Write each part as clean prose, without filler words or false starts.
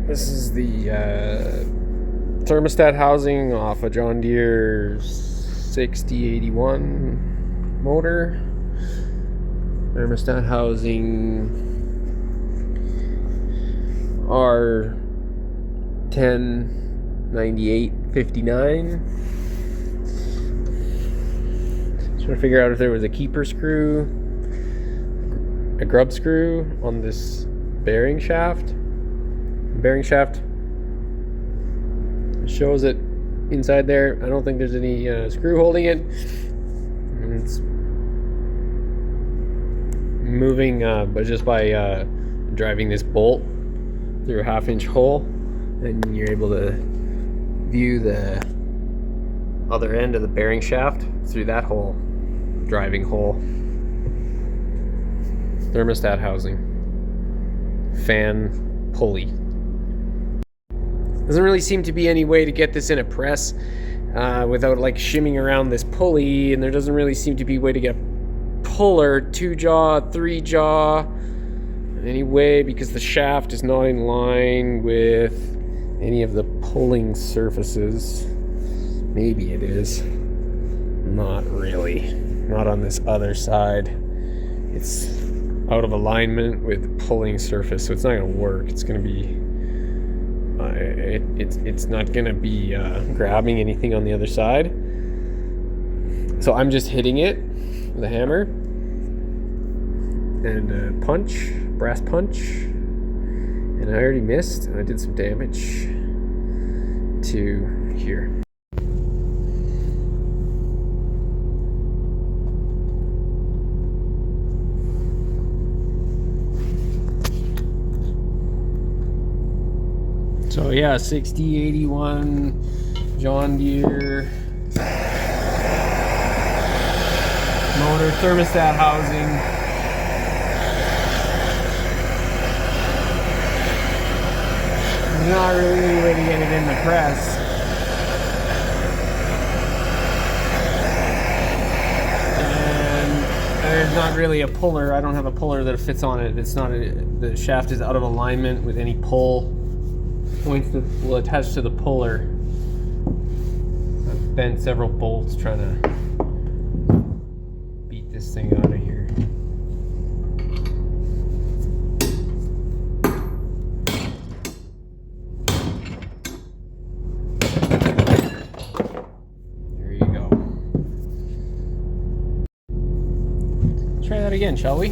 This is the thermostat housing off a John Deere 6081 motor. Thermostat housing R109859. Trying to figure out if there was a keeper screw, a grub screw on this bearing shaft. Bearing shaft shows it inside there. I don't think there's any screw holding it. And it's moving, but just by driving this bolt through a 1/2-inch hole, and you're able to view the other end of the bearing shaft through that hole, driving hole. Thermostat housing, fan pulley. Doesn't really seem to be any way to get this in a press without like shimming around this pulley, and there doesn't really seem to be a way to get a puller, 2-jaw, 3-jaw, anyway, because the shaft is not in line with any of the pulling surfaces. Maybe it is. Not really. Not on this other side. It's out of alignment with the pulling surface, so it's not going to work. It's going to be it's not going to be grabbing anything on the other side. So I'm just hitting it with a hammer and a punch, brass punch, and I already missed, and I did some damage to here. So yeah, 6081 John Deere motor thermostat housing. There's not really any way to get it in the press. And there's not really a puller. I don't have a puller that fits on it. It's not the shaft is out of alignment with any pull points that will attach to the puller. I've bent several bolts trying to beat this thing out of here. There you go. Try that again, shall we?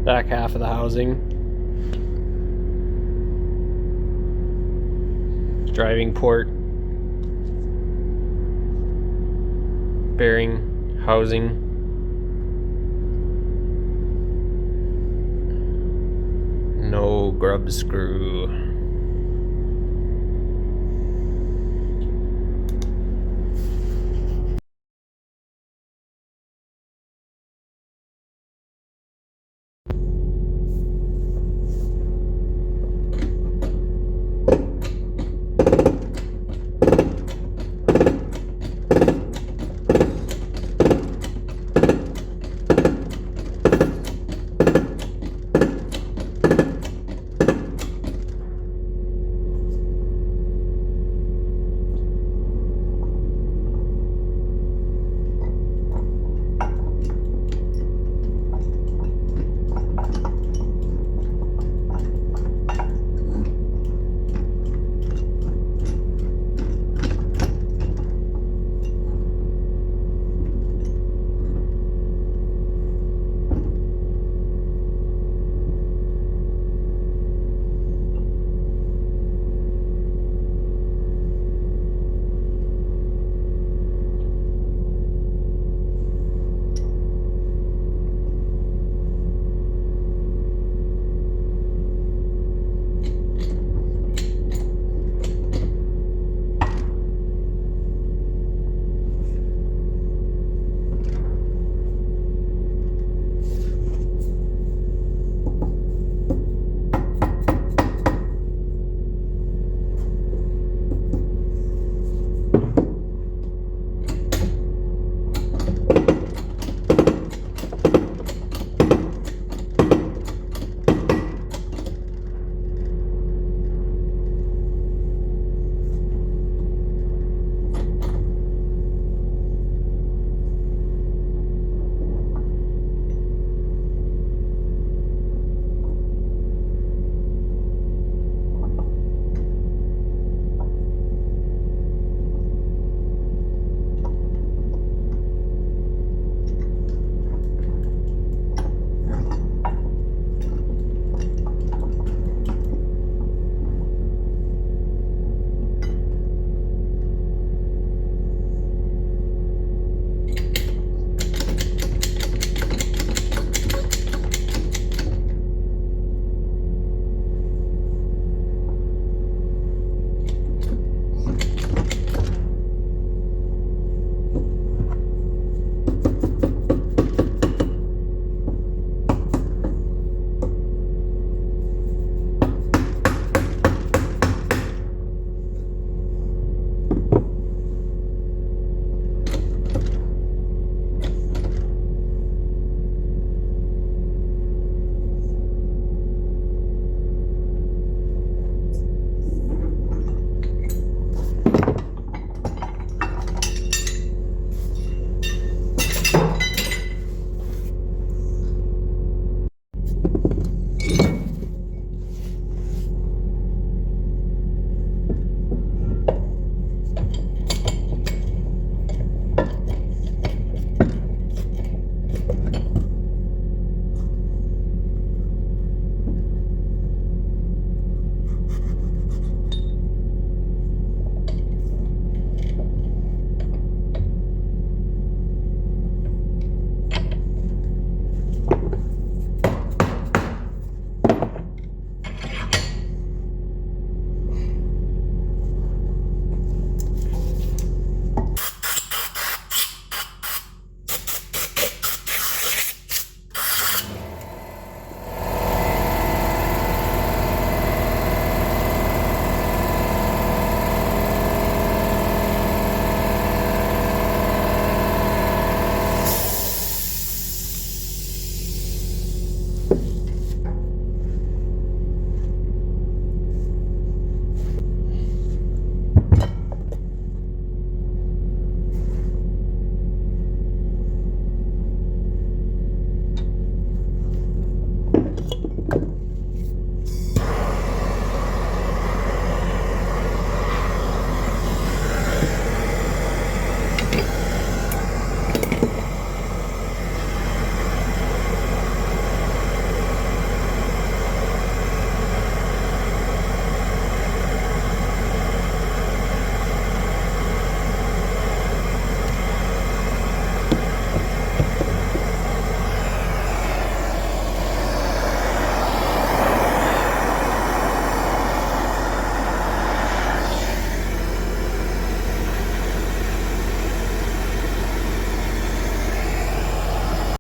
Back half of the housing. Driving port. Bearing, housing. No grub screw.